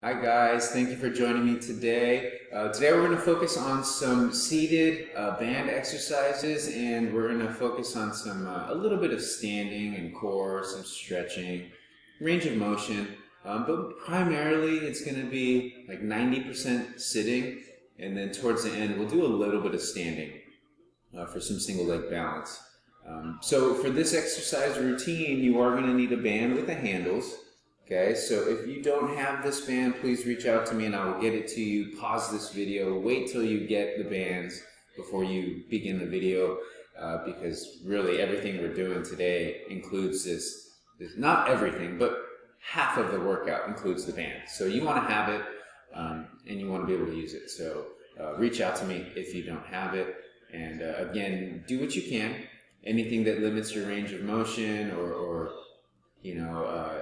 Hi guys, thank you for joining me today. Today we're going to focus on some seated band exercises, and we're going to focus on some a little bit of standing and core, some stretching, range of motion. But primarily it's going to be like 90% sitting, and then towards the end we'll do a little bit of standing for some single leg balance. So for this exercise routine, you are going to need a band with the handles. Okay, so if you don't have this band, please reach out to me and I will get it to you. Pause this video, wait till you get the bands before you begin the video, because really everything we're doing today includes this, not everything, but half of the workout includes the band. So you want to have it and you want to be able to use it. So reach out to me if you don't have it. And again, do what you can. Anything that limits your range of motion or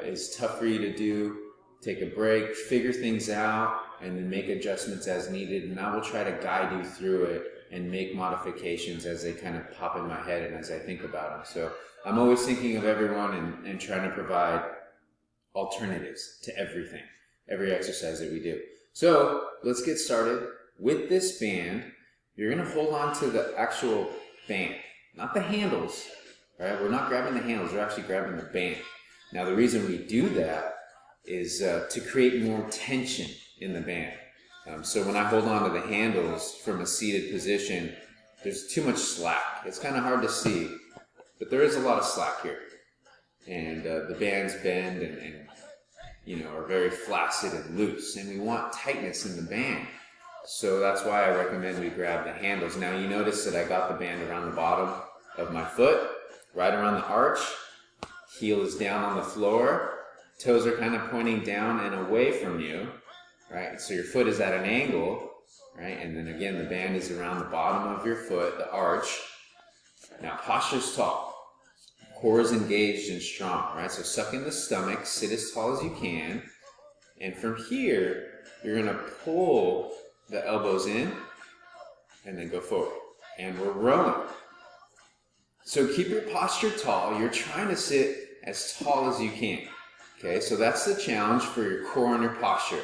is tough for you to do, take a break, figure things out, and then make adjustments as needed. And I will try to guide you through it and make modifications as they kind of pop in my head and as I think about them. So I'm always thinking of everyone and trying to provide alternatives to everything, every exercise that we do. So let's get started. With this band, you're going to hold on to the actual band, not the handles. Right? We're not grabbing the handles, we're actually grabbing the band. Now the reason we do that is to create more tension in the band. So when I hold on to the handles from a seated position, there's too much slack. It's kind of hard to see, but there is a lot of slack here. And the bands bend and are very flaccid and loose, and we want tightness in the band. So that's why I recommend we grab the handles. Now you notice that I got the band around the bottom of my foot, right around the arch. Heel is down on the floor, toes are kind of pointing down and away from you, right? So your foot is at an angle, right? And then again, the band is around the bottom of your foot, the arch. Now posture's tall, core is engaged and strong, right? So suck in the stomach, sit as tall as you can, and from here, you're gonna pull the elbows in and then go forward. And we're rowing. So keep your posture tall. You're trying to sit as tall as you can. Okay, so that's the challenge for your core and your posture.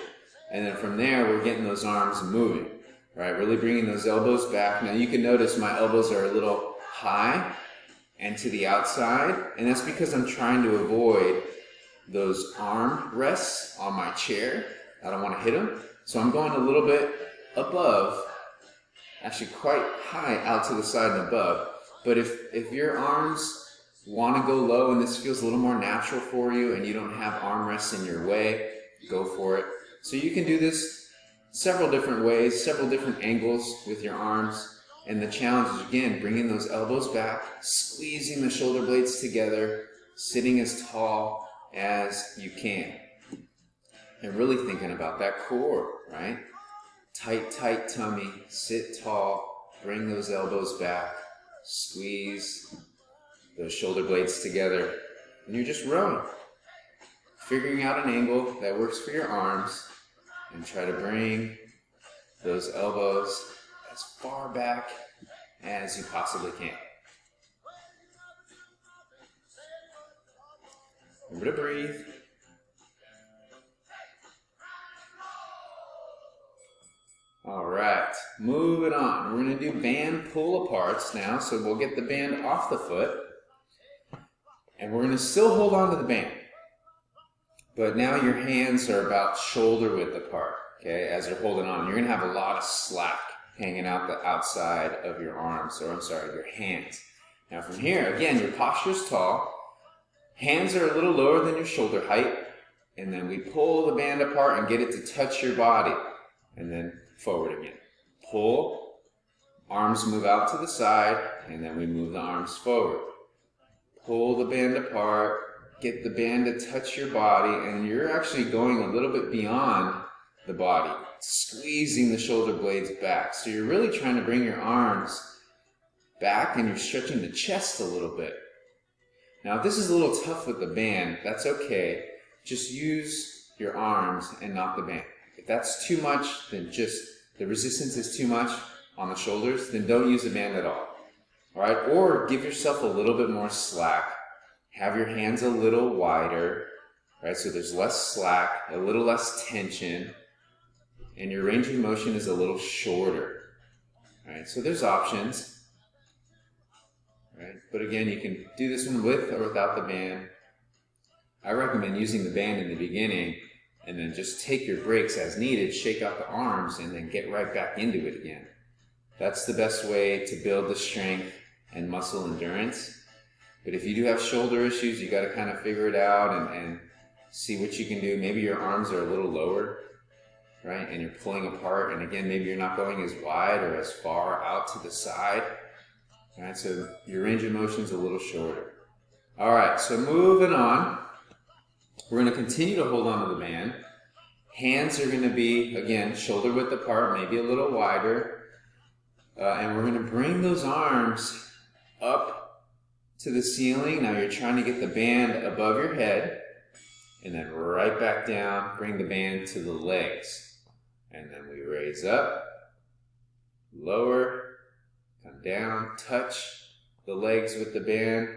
And then from there, we're getting those arms moving, right? Really bringing those elbows back. Now you can notice my elbows are a little high and to the outside, and that's because I'm trying to avoid those arm rests on my chair. I don't want to hit them. So I'm going a little bit above, actually quite high out to the side and above. But if your arms want to go low and this feels a little more natural for you and you don't have armrests in your way, go for it. So you can do this several different ways, several different angles with your arms. And the challenge is, again, bringing those elbows back, squeezing the shoulder blades together, sitting as tall as you can. And really thinking about that core, right? Tight, tight tummy, sit tall, bring those elbows back. Squeeze those shoulder blades together, and you're just rowing, figuring out an angle that works for your arms, and try to bring those elbows as far back as you possibly can. Remember to breathe. All right, moving on. We're going to do band pull aparts now. So we'll get the band off the foot. And we're going to still hold on to the band. But now your hands are about shoulder width apart, okay, as you're holding on. You're going to have a lot of slack hanging out the outside of your arms, or I'm sorry, your hands. Now from here, again, your posture is tall. Hands are a little lower than your shoulder height. And then we pull the band apart and get it to touch your body. And then forward again. Pull, arms move out to the side, and then we move the arms forward. Pull the band apart, get the band to touch your body, and you're actually going a little bit beyond the body, squeezing the shoulder blades back. So you're really trying to bring your arms back, and you're stretching the chest a little bit. Now, if this is a little tough with the band, that's okay. Just use your arms and not the band. If that's too much, then just the resistance is too much on the shoulders, then don't use the band at all. All right? Or give yourself a little bit more slack. Have your hands a little wider, right? So there's less slack, a little less tension, and your range of motion is a little shorter, right? So there's options, right? But again, you can do this one with or without the band. I recommend using the band in the beginning and then just take your breaks as needed, shake out the arms, and then get right back into it again. That's the best way to build the strength and muscle endurance. But if you do have shoulder issues, you got to kind of figure it out and see what you can do. Maybe your arms are a little lower, right? And you're pulling apart. And again, maybe you're not going as wide or as far out to the side, right? So your range of motion is a little shorter. All right, so moving on. We're going to continue to hold on to the band. Hands are going to be, again, shoulder width apart, maybe a little wider. And we're going to bring those arms up to the ceiling. Now you're trying to get the band above your head. And then right back down, bring the band to the legs. And then we raise up, lower, come down, touch the legs with the band,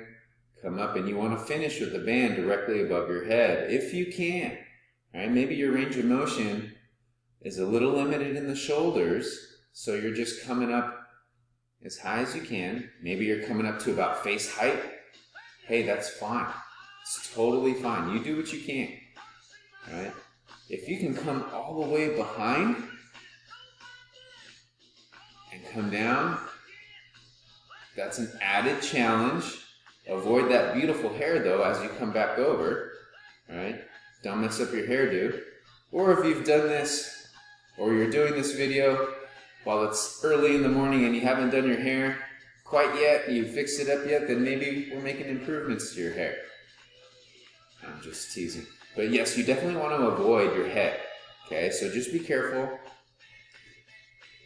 come up, and you want to finish with the band directly above your head, if you can. All right, maybe your range of motion is a little limited in the shoulders, so you're just coming up as high as you can. Maybe you're coming up to about face height. Hey, that's fine. It's totally fine. You do what you can. All right? If you can come all the way behind and come down, that's an added challenge. Avoid that beautiful hair, though, as you come back over. All right? Don't mess up your hairdo. Or if you've done this, or you're doing this video while it's early in the morning and you haven't done your hair quite yet, you fixed it up yet, then maybe we're making improvements to your hair. I'm just teasing. But yes, you definitely want to avoid your head. Okay, so just be careful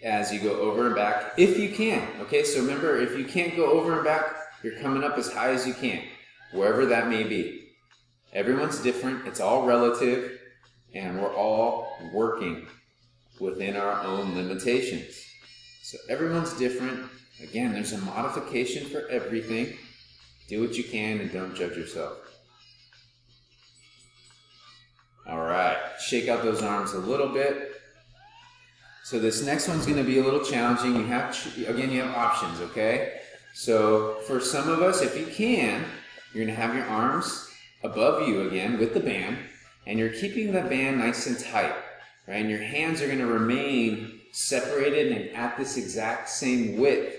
as you go over and back, if you can. Okay, so remember, if you can't go over and back, you're coming up as high as you can, wherever that may be. Everyone's different, it's all relative, and we're all working within our own limitations. So everyone's different. Again, there's a modification for everything. Do what you can and don't judge yourself. All right, shake out those arms a little bit. So this next one's going to be a little challenging. You have options, okay? So for some of us, if you can, you're going to have your arms above you again with the band, and you're keeping the band nice and tight, right? And your hands are going to remain separated and at this exact same width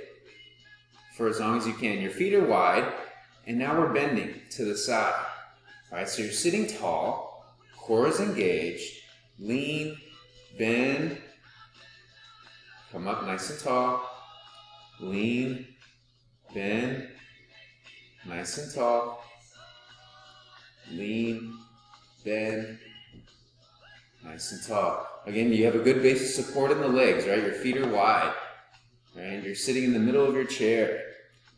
for as long as you can. Your feet are wide, and now we're bending to the side. All right, so you're sitting tall, core is engaged, lean, bend, come up nice and tall, lean, bend, nice and tall, lean, bend, nice and tall. Again, you have a good base of support in the legs, right? Your feet are wide, right? You're sitting in the middle of your chair.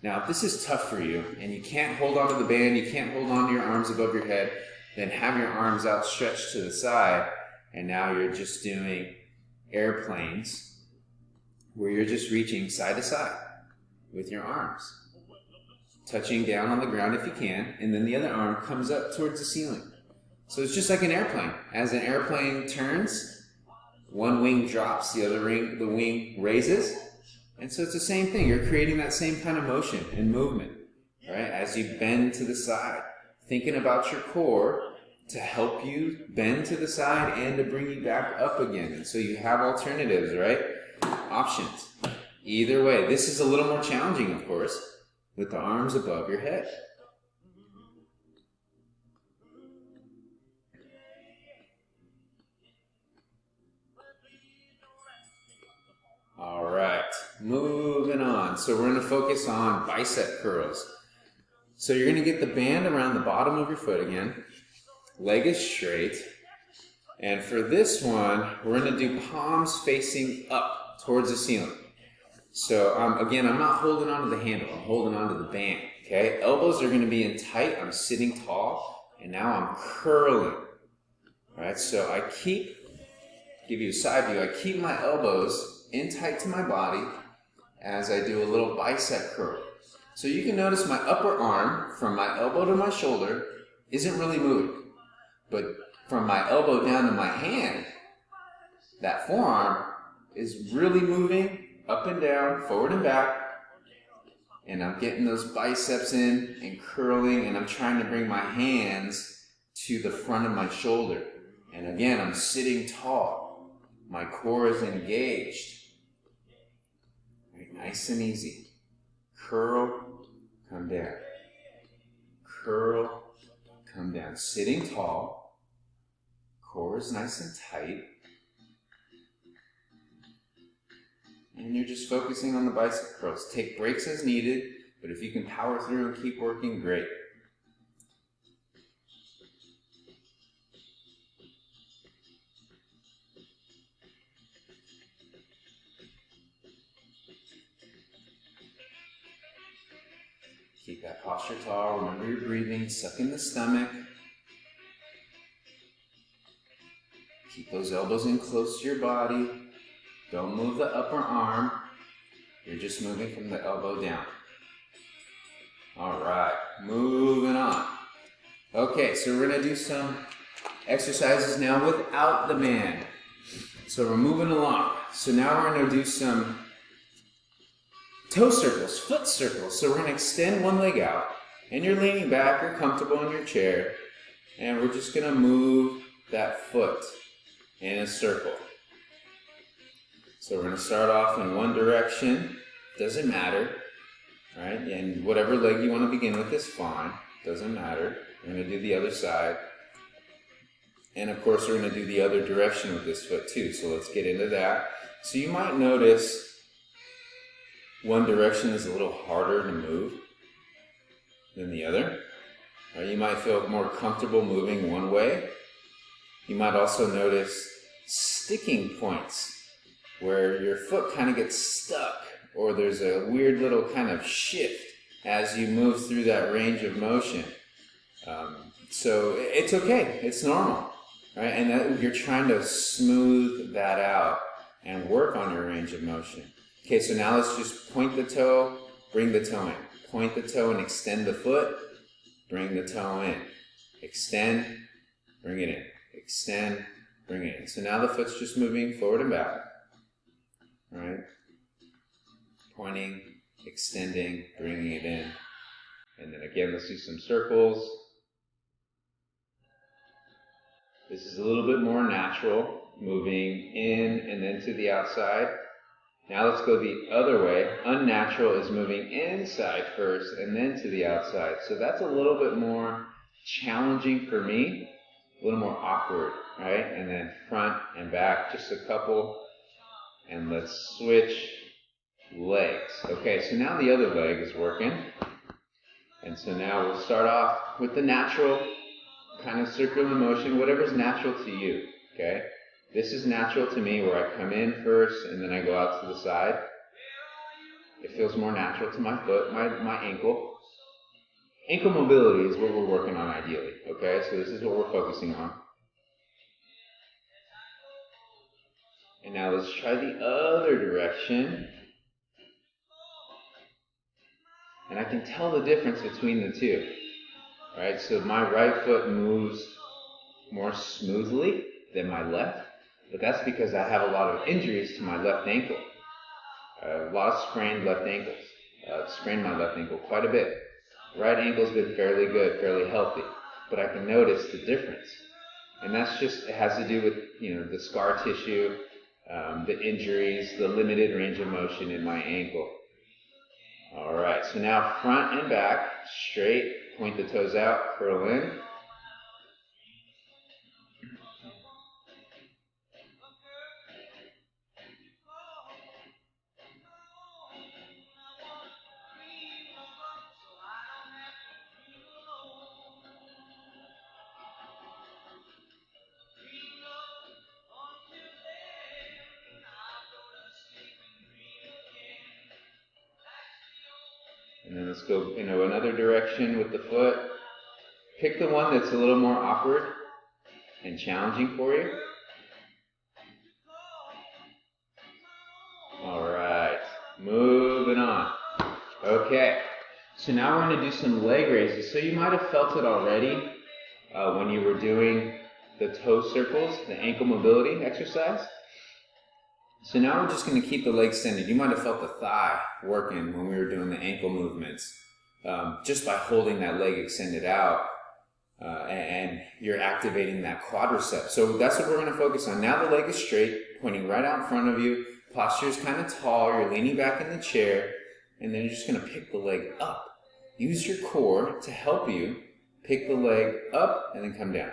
Now, if this is tough for you and you can't hold on to the band, you can't hold on to your arms above your head, then have your arms outstretched to the side, and now you're just doing airplanes where you're just reaching side to side with your arms, touching down on the ground if you can, and then the other arm comes up towards the ceiling. So it's just like an airplane. As an airplane turns, one wing drops, the wing raises, and so it's the same thing. You're creating that same kind of motion and movement, right? As you bend to the side, thinking about your core to help you bend to the side and to bring you back up again. And so you have alternatives, right? Options. Either way, this is a little more challenging, of course, with the arms above your head. All right, moving on. So we're going to focus on bicep curls. So you're going to get the band around the bottom of your foot again. Leg is straight. And for this one, we're going to do palms facing up towards the ceiling. So again, I'm not holding on to the handle. I'm holding on to the band. Okay, elbows are going to be in tight. I'm sitting tall, and now I'm curling. All right, so I give you a side view. I keep my elbows in tight to my body as I do a little bicep curl. So you can notice my upper arm from my elbow to my shoulder isn't really moving. But from my elbow down to my hand, that forearm is really moving up and down, forward and back. And I'm getting those biceps in and curling, and I'm trying to bring my hands to the front of my shoulder. And again, I'm sitting tall. My core is engaged. Right, nice and easy. Curl, come down. Curl, come down. Sitting tall. Core is nice and tight. And you're just focusing on the bicep curls. Take breaks as needed, but if you can power through and keep working, great. Keep that posture tall. Remember your breathing. Suck in the stomach. Keep those elbows in close to your body. Don't move the upper arm. You're just moving from the elbow down. All right, moving on. Okay, so we're going to do some exercises now without the band. So we're moving along. So now we're going to do some toe circles, foot circles. So we're going to extend one leg out, and you're leaning back, you're comfortable in your chair, and we're just going to move that foot in a circle. So we're going to start off in one direction, doesn't matter, right? And whatever leg you want to begin with is fine, doesn't matter. We're going to do the other side. And of course, we're going to do the other direction with this foot too. So let's get into that. So you might notice one direction is a little harder to move than the other. Right? You might feel more comfortable moving one way. You might also notice sticking points where your foot kind of gets stuck, or there's a weird little kind of shift as you move through that range of motion. So it's okay, it's normal, right? And that, you're trying to smooth that out and work on your range of motion. Okay, so now let's just point the toe, bring the toe in. Point the toe and extend the foot, bring the toe in. Extend, bring it in. Extend, bring it in. So now the foot's just moving forward and back. Right? Pointing, extending, bringing it in. And then again, let's do some circles. This is a little bit more natural, moving in and then to the outside. Now let's go the other way. Unnatural is moving inside first and then to the outside. So that's a little bit more challenging for me, a little more awkward, right? And then front and back, just a couple. And let's switch legs. Okay, so now the other leg is working. And so now we'll start off with the natural kind of circular motion, whatever's natural to you, okay? This is natural to me where I come in first and then I go out to the side. It feels more natural to my foot, my ankle. Ankle mobility is what we're working on ideally, okay? So this is what we're focusing on. And now let's try the other direction. And I can tell the difference between the two. Right? So my right foot moves more smoothly than my left. But that's because I have a lot of injuries to my left ankle. A lot of sprained left ankles. Sprained my left ankle quite a bit. Right ankle's been fairly good, fairly healthy. But I can notice the difference. And that's just, it has to do with, the scar tissue, the injuries, the limited range of motion in my ankle. All right, so now front and back, straight, point the toes out, curl in. And then let's go, another direction with the foot. Pick the one that's a little more awkward and challenging for you. All right, moving on. Okay, so now we're going to do some leg raises. So you might have felt it already when you were doing the toe circles, the ankle mobility exercise. So now we're just going to keep the leg extended. You might have felt the thigh working when we were doing the ankle movements, just by holding that leg extended out, and you're activating that quadricep. So that's what we're going to focus on. Now the leg is straight, pointing right out in front of you. Posture is kind of tall. You're leaning back in the chair, and then you're just going to pick the leg up. Use your core to help you pick the leg up and then come down.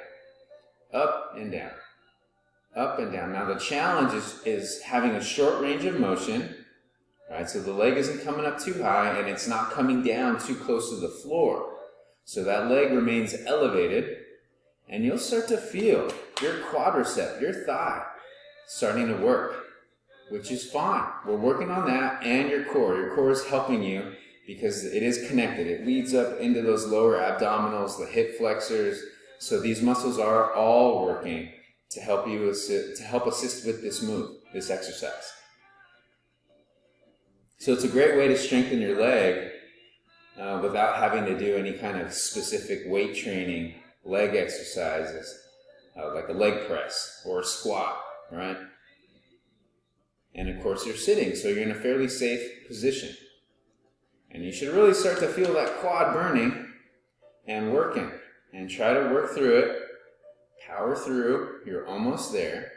Up and down. Up and down. Now the challenge is having a short range of motion, right? So the leg isn't coming up too high and it's not coming down too close to the floor. So that leg remains elevated, and you'll start to feel your quadricep, your thigh, starting to work, which is fine. We're working on that and your core. Your core is helping you because it is connected. It leads up into those lower abdominals, the hip flexors. So these muscles are all working to help you assist with this move, this exercise. So it's a great way to strengthen your leg without having to do any kind of specific weight training leg exercises, like a leg press or a squat, right? And of course you're sitting, so you're in a fairly safe position. And you should really start to feel that quad burning and working. And try to work through it. Power through. You're almost there.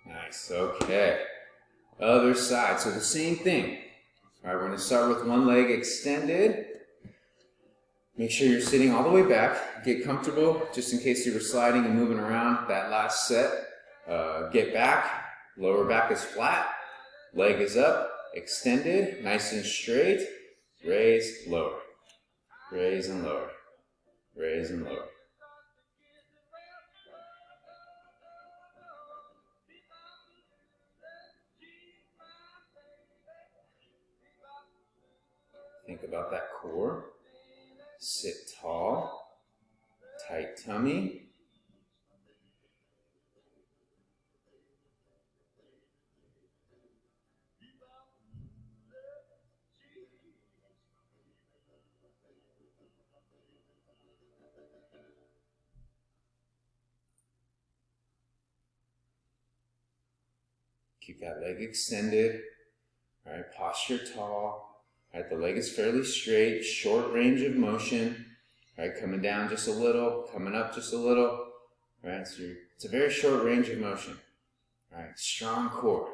Nice. Okay. Other side. So the same thing. All right, we're going to start with one leg extended. Make sure you're sitting all the way back. Get comfortable, just in case you were sliding and moving around that last set. Get back. Lower back is flat. Leg is up. Extended. Nice and straight. Raise, lower. Raise and lower. Raise and lower. Think about that core. Sit tall. Tight tummy. Keep that leg extended. All right, posture tall. All right, the leg is fairly straight, short range of motion. All right, coming down just a little, coming up just a little. All right, so it's a very short range of motion. All right, strong core.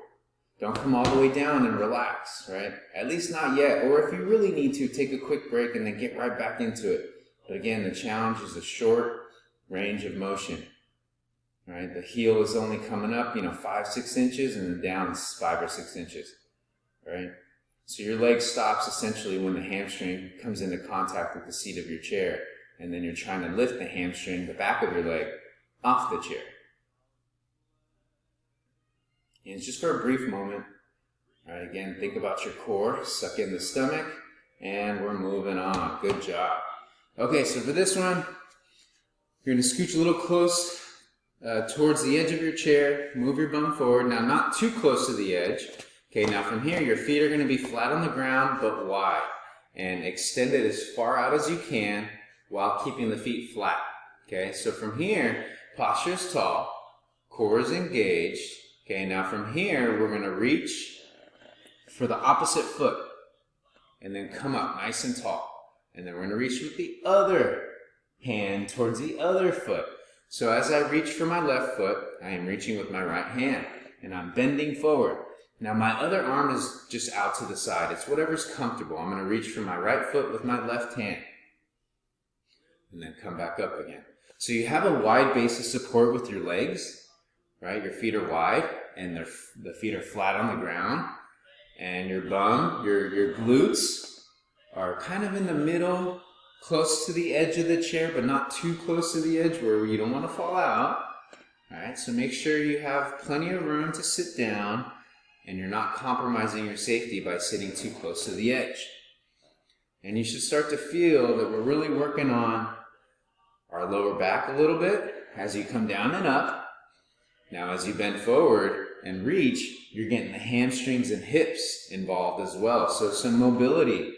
Don't come all the way down and relax, right? At least not yet. Or if you really need to, take a quick break and then get right back into it. But again, the challenge is a short range of motion. All right, the heel is only coming up, 5-6 inches, and then down 5 or 6 inches. Right? So your leg stops essentially when the hamstring comes into contact with the seat of your chair, and then you're trying to lift the hamstring, the back of your leg, off the chair. And it's just for a brief moment. All right, again, think about your core, suck in the stomach, and we're moving on. Good job. Okay, so for this one, you're going to scooch a little close towards the edge of your chair, move your bum forward. Now, not too close to the edge. Okay, now from here, your feet are going to be flat on the ground, but wide. And extend it as far out as you can while keeping the feet flat. Okay, so from here, posture is tall, core is engaged. Okay, now from here, we're going to reach for the opposite foot. And then come up nice and tall. And then we're going to reach with the other hand towards the other foot. So as I reach for my left foot, I am reaching with my right hand, and I'm bending forward. Now my other arm is just out to the side. It's whatever's comfortable. I'm going to reach for my right foot with my left hand, and then come back up again. So you have a wide base of support with your legs, right? Your feet are wide, and the feet are flat on the ground, and your bum, your glutes are kind of in the middle, close to the edge of the chair, but not too close to the edge where you don't want to fall out. All right, so make sure you have plenty of room to sit down and you're not compromising your safety by sitting too close to the edge. And you should start to feel that we're really working on our lower back a little bit as you come down and up. Now, as you bend forward, and reach, you're getting the hamstrings and hips involved as well. So some mobility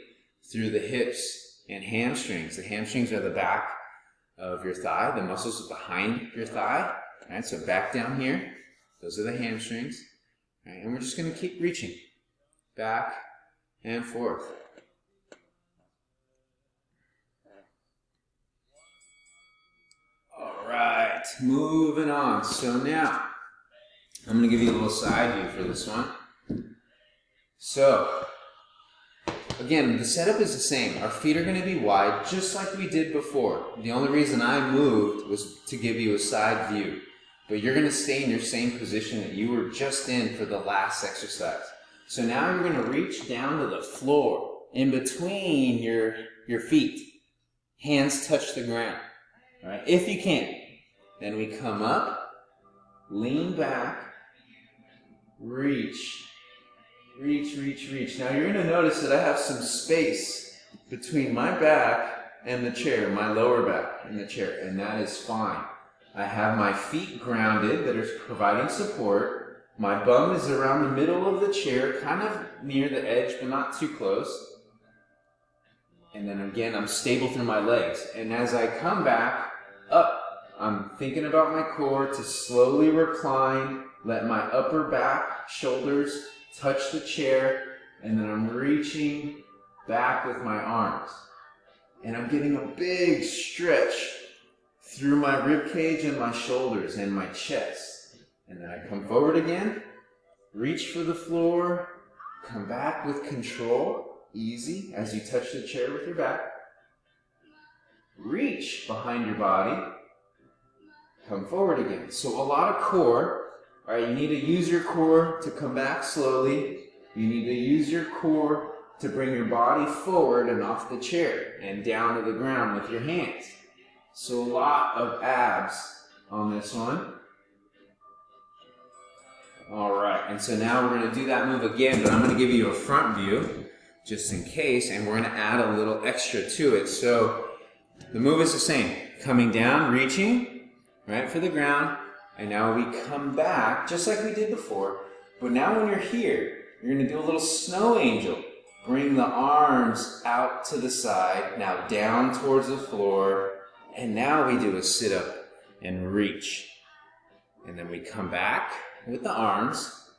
through the hips and hamstrings. The hamstrings are the back of your thigh, the muscles behind your thigh. All right, so back down here, those are the hamstrings. All right, and we're just going to keep reaching back and forth. All right, moving on. So now, I'm going to give you a little side view for this one. So, again, the setup is the same. Our feet are going to be wide, just like we did before. The only reason I moved was to give you a side view. But you're going to stay in your same position that you were just in for the last exercise. So now you're going to reach down to the floor, in between your feet. Hands touch the ground. All right, if you can. Then we come up, lean back, reach. Reach, reach, reach. Now you're going to notice that I have some space between my back and the chair, my lower back and the chair, and that is fine. I have my feet grounded that are providing support. My bum is around the middle of the chair, kind of near the edge, but not too close. And then again, I'm stable through my legs. And as I come back up, I'm thinking about my core to slowly recline, let my upper back, shoulders touch the chair, and then I'm reaching back with my arms. And I'm getting a big stretch through my rib cage and my shoulders and my chest. And then I come forward again, reach for the floor, come back with control, easy, as you touch the chair with your back. Reach behind your body, come forward again. So a lot of core. All right, you need to use your core to come back slowly. You need to use your core to bring your body forward and off the chair and down to the ground with your hands. So a lot of abs on this one. All right, and so now we're going to do that move again, but I'm going to give you a front view just in case, and we're going to add a little extra to it. So the move is the same. Coming down, reaching, right, for the ground. And now we come back, just like we did before. But now when you're here, you're going to do a little snow angel. Bring the arms out to the side, now down towards the floor. And now we do a sit-up and reach. And then we come back with the arms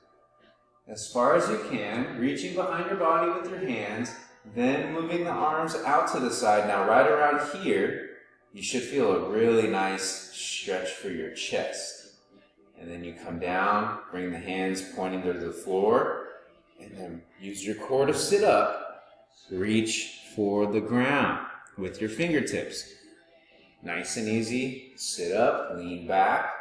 as far as you can, reaching behind your body with your hands, then moving the arms out to the side. Now right around here, you should feel a really nice stretch for your chest. And then you come down, bring the hands pointing to the floor, and then use your core to sit up. Reach for the ground with your fingertips. Nice and easy. Sit up, lean back,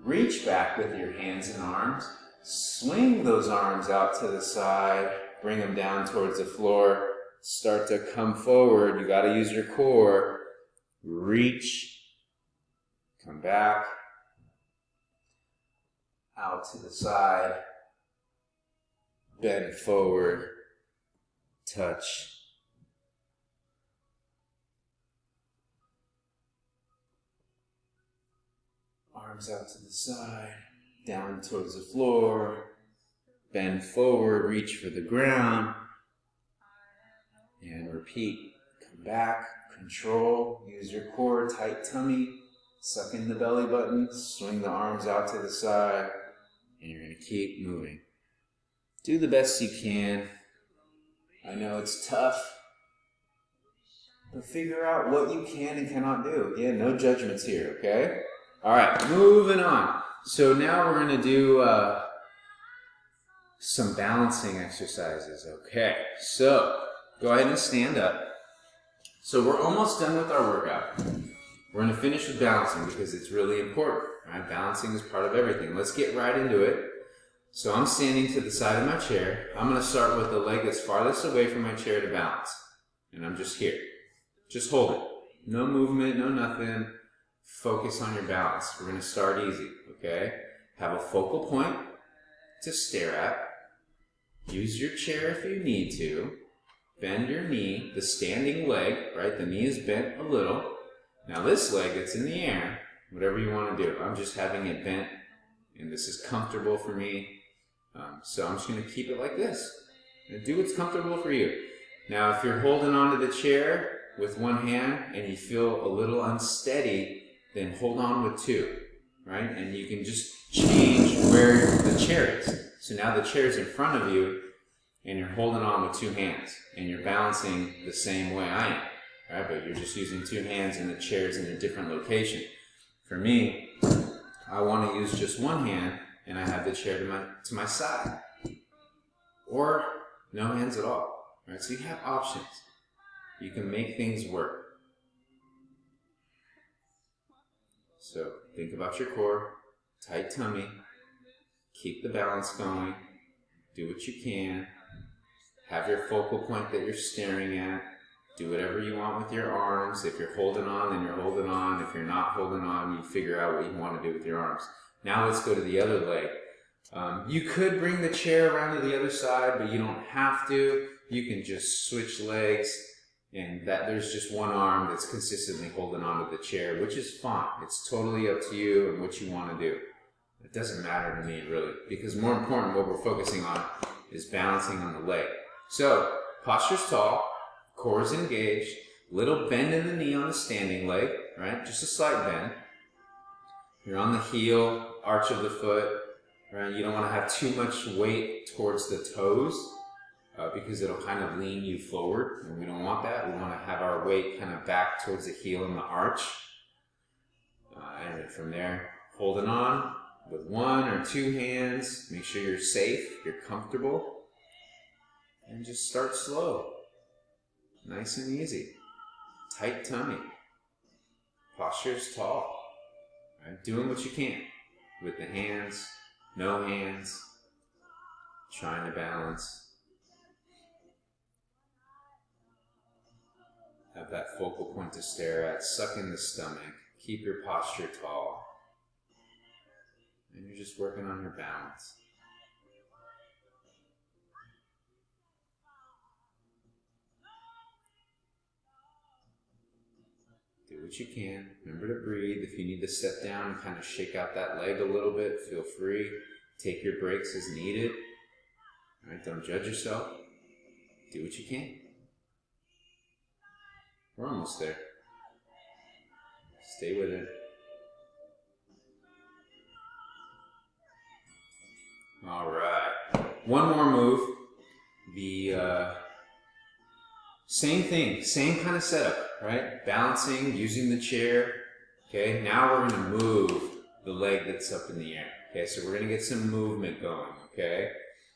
reach back with your hands and arms. Swing those arms out to the side, bring them down towards the floor. Start to come forward. You got to use your core. Reach, come back. Out to the side, bend forward, touch. Arms out to the side, down towards the floor, bend forward, reach for the ground, and repeat. Come back, control, use your core, tight tummy, suck in the belly button, swing the arms out to the side. And you're going to keep moving. Do the best you can. I know it's tough, but figure out what you can and cannot do. Again, no judgments here, okay? All right, moving on. So now we're going to do some balancing exercises, okay? So go ahead and stand up. So we're almost done with our workout. We're going to finish with balancing because it's really important. Right? Balancing is part of everything. Let's get right into it. So I'm standing to the side of my chair. I'm going to start with the leg that's farthest away from my chair to balance. And I'm just here. Just hold it. No movement, no nothing. Focus on your balance. We're going to start easy, okay? Have a focal point to stare at. Use your chair if you need to. Bend your knee, the standing leg, right? The knee is bent a little. Now this leg that's in the air, whatever you want to do, I'm just having it bent and this is comfortable for me. So I'm just going to keep it like this. And do what's comfortable for you. Now, if you're holding onto the chair with one hand and you feel a little unsteady, then hold on with two, right? And you can just change where the chair is. So now the chair is in front of you and you're holding on with two hands and you're balancing the same way I am, right? But you're just using two hands and the chair is in a different location. For me, I want to use just one hand and I have the chair to my side. Or no hands at all, right? So you have options. You can make things work. So think about your core, tight tummy, keep the balance going, do what you can, have your focal point that you're staring at, do whatever you want with your arms. If you're holding on, then you're holding on. If you're not holding on, you figure out what you want to do with your arms. Now let's go to the other leg. You could bring the chair around to the other side, but you don't have to. You can just switch legs, and that there's just one arm that's consistently holding onto the chair, which is fine. It's totally up to you and what you want to do. It doesn't matter to me, really, because more important, what we're focusing on is balancing on the leg. So, posture's tall, core is engaged, little bend in the knee on the standing leg, right? Just a slight bend. You're on the heel, arch of the foot, right? You don't want to have too much weight towards the toes because it'll kind of lean you forward, and we don't want that. We want to have our weight kind of back towards the heel and the arch. And then from there, holding on with one or two hands. Make sure you're safe, you're comfortable, and just start slow. Nice and easy. Tight tummy. Posture's tall. Right? Doing what you can with the hands, no hands, trying to balance. Have that focal point to stare at, suck in the stomach, keep your posture tall, and you're just working on your balance. Do what you can. Remember to breathe. If you need to sit down and kind of shake out that leg a little bit, feel free. Take your breaks as needed. All right, don't judge yourself. Do what you can. We're almost there. Stay with it. All right. One more move. The same thing, same kind of setup, right? Balancing, using the chair. Okay, now we're going to move the leg that's up in the air. Okay, so we're going to get some movement going, okay?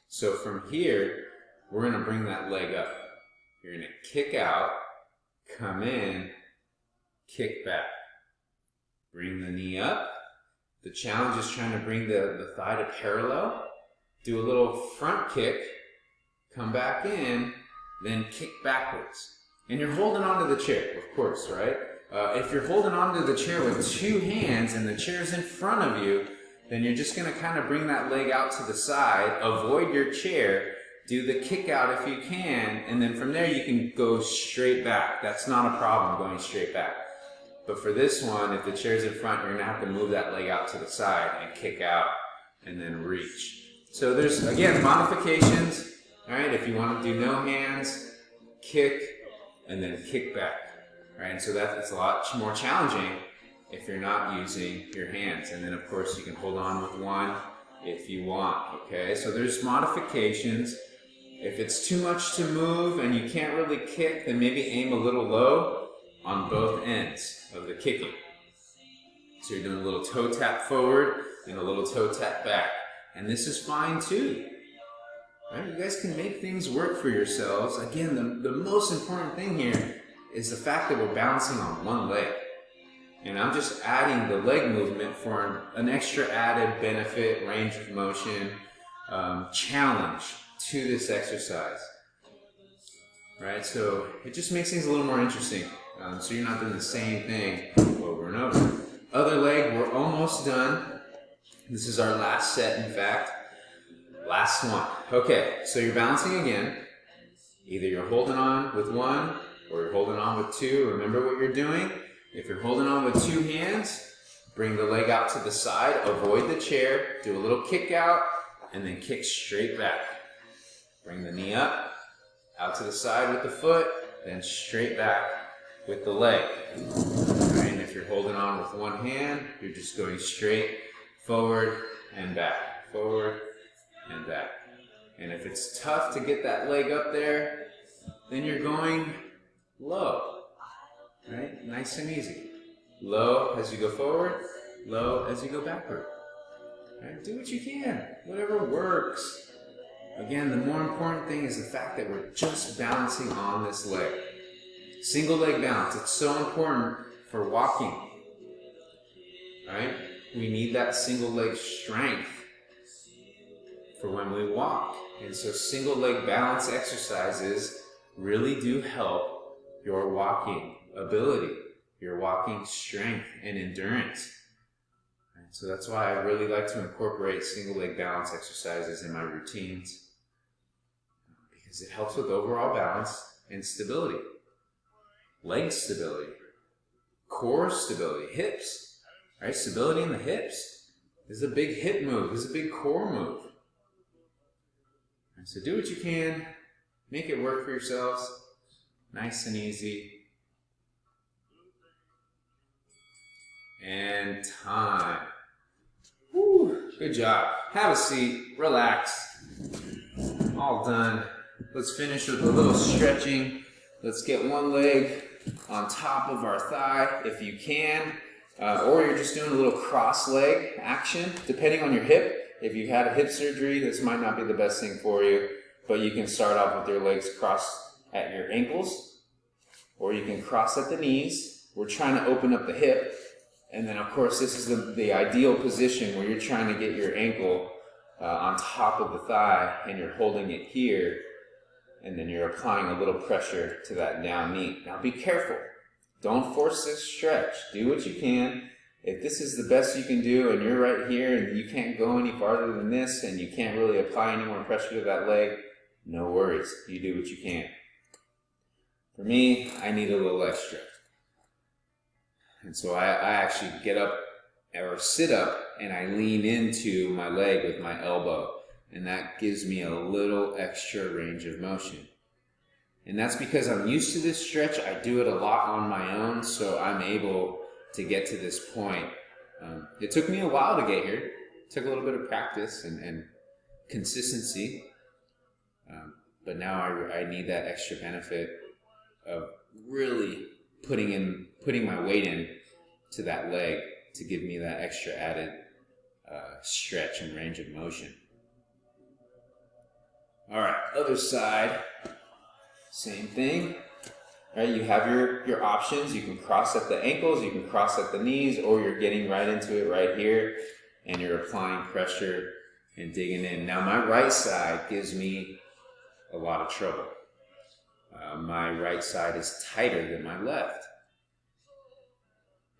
So from here, we're going to bring that leg up. You're going to kick out, come in, kick back. Bring the knee up. The challenge is trying to bring the thigh to parallel. Do a little front kick, come back in, then kick backwards. And you're holding onto the chair, of course, right? If you're holding onto the chair with two hands and the chair's in front of you, then you're just going to kind of bring that leg out to the side, avoid your chair, do the kick out if you can, and then from there you can go straight back. That's not a problem going straight back. But for this one, if the chair's in front, you're going to have to move that leg out to the side and kick out and then reach. So there's, again, modifications. All right, if you want to do no hands, kick, and then kick back. Right, and so it's a lot more challenging if you're not using your hands. And then, of course, you can hold on with one if you want, okay? So there's modifications. If it's too much to move and you can't really kick, then maybe aim a little low on both ends of the kicking. So you're doing a little toe tap forward and a little toe tap back. And this is fine too. Right? You guys can make things work for yourselves. Again, the most important thing here is the fact that we're balancing on one leg. And I'm just adding the leg movement for an extra added benefit, range of motion, challenge to this exercise. Right? So it just makes things a little more interesting. So you're not doing the same thing over and over. Other leg, we're almost done. This is our last set, in fact. Last one. Okay, so you're balancing again. Either you're holding on with one or you're holding on with two. Remember what you're doing. If you're holding on with two hands, Bring the leg out to the side, avoid the chair, do a little kick out, and then kick straight back. Bring the knee up, out to the side with the foot, then straight back with the leg. All right, and if you're holding on with one hand, you're just going straight forward and back, forward and back. And if it's tough to get that leg up there, then you're going low, right? Nice and easy. Low as you go forward, low as you go backward. Right? Do what you can, whatever works. Again, the more important thing is the fact that we're just balancing on this leg. Single leg balance, it's so important for walking. Right? We need that single leg strength for when we walk. And so single leg balance exercises really do help your walking ability, your walking strength and endurance. And so that's why I really like to incorporate single leg balance exercises in my routines, because it helps with overall balance and stability. Leg stability, core stability, hips, right? Stability in the hips. This is a big hip move. This is a big core move. And so do what you can. Make it work for yourselves. Nice and easy. And time. Woo, good job. Have a seat. Relax. All done. Let's finish with a little stretching. Let's get one leg on top of our thigh if you can. Or you're just doing a little cross leg action, depending on your hip. If you had a hip surgery, this might not be the best thing for you, but you can start off with your legs crossed at your ankles, or you can cross at the knees. We're trying to open up the hip, and then of course this is the ideal position where you're trying to get your ankle on top of the thigh, and you're holding it here, and then you're applying a little pressure to that down knee. Now be careful. Don't force this stretch. Do what you can. If this is the best you can do and you're right here and you can't go any farther than this and you can't really apply any more pressure to that leg, no worries. You do what you can. For me, I need a little extra. And so I actually get up or sit up and I lean into my leg with my elbow. And that gives me a little extra range of motion. And that's because I'm used to this stretch. I do it a lot on my own, so I'm able to get to this point. It took me a while to get here. It took a little bit of practice and consistency. But now I need that extra benefit of really putting my weight in to that leg to give me that extra added stretch and range of motion. All right, other side, same thing. All right, you have your options. You can cross at the ankles, you can cross at the knees, or you're getting right into it right here, and you're applying pressure and digging in. Now, my right side gives me a lot of trouble. My right side is tighter than my left.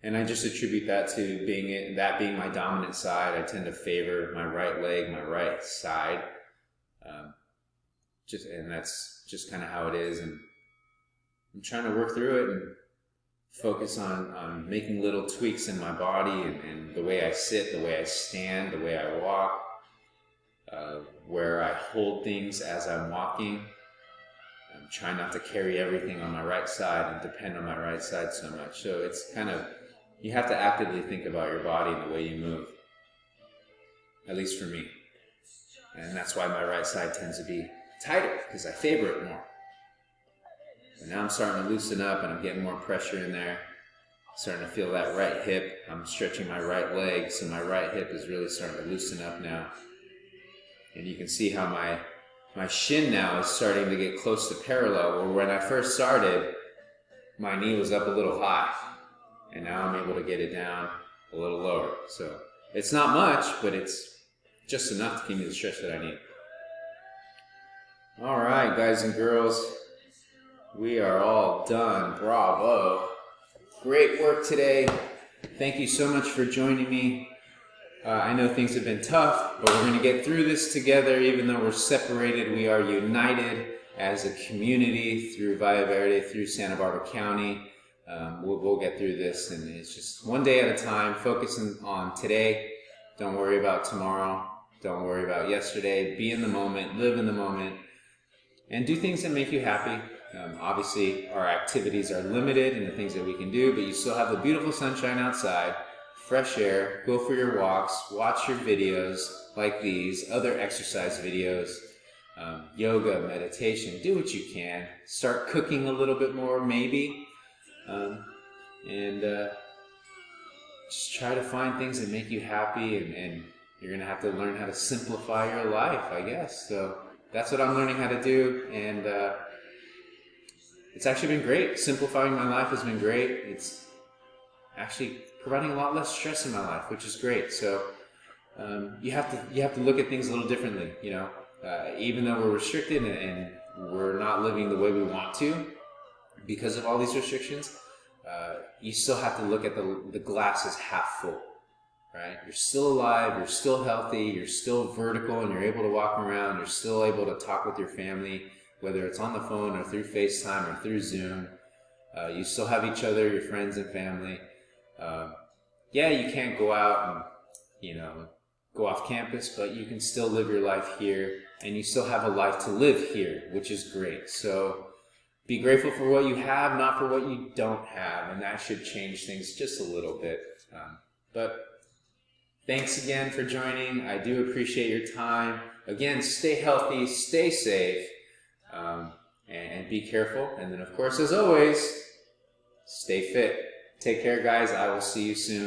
And I just attribute that to being my dominant side. I tend to favor my right leg, my right side. And that's just kind of how it is. And I'm trying to work through it and focus on making little tweaks in my body and the way I sit, the way I stand, the way I walk, where I hold things as I'm walking. I'm trying not to carry everything on my right side and depend on my right side so much. So it's kind of, you have to actively think about your body and the way you move, at least for me. And that's why my right side tends to be tighter, because I favor it more. But now I'm starting to loosen up and I'm getting more pressure in there. Starting to feel that right hip. I'm stretching my right leg, so my right hip is really starting to loosen up now. And you can see how my shin now is starting to get close to parallel, where when I first started, my knee was up a little high. And now I'm able to get it down a little lower. So it's not much, but it's just enough to give me the stretch that I need. All right, guys and girls, we are all done. Bravo. Great work today. Thank you so much for joining me. I know things have been tough, but we're going to get through this together. Even though we're separated, we are united as a community through Valle Verde, through Santa Barbara County. we'll get through this, and it's just one day at a time, focusing on today. Don't worry about tomorrow. Don't worry about yesterday. Be in the moment, live in the moment, and do things that make you happy. Obviously, our activities are limited in the things that we can do, but you still have the beautiful sunshine outside, fresh air, go for your walks, watch your videos like these, other exercise videos, yoga, meditation, do what you can. Start cooking a little bit more, maybe, and just try to find things that make you happy, and you're going to have to learn how to simplify your life, I guess. So that's what I'm learning how to do, and it's actually been great. Simplifying my life has been great. It's actually providing a lot less stress in my life, which is great. So you have to look at things a little differently. You know, even though we're restricted and we're not living the way we want to because of all these restrictions, you still have to look at the glass as half full. Right? You're still alive. You're still healthy. You're still vertical, and you're able to walk around. You're still able to talk with your family, whether it's on the phone or through FaceTime or through Zoom. You still have each other, your friends and family. Yeah, you can't go out and, go off campus, but you can still live your life here, and you still have a life to live here, which is great. So be grateful for what you have, not for what you don't have, and that should change things just a little bit. But thanks again for joining. I do appreciate your time. Again, stay healthy, stay safe, and be careful. And then, of course, as always, stay fit. Take care, guys. I will see you soon.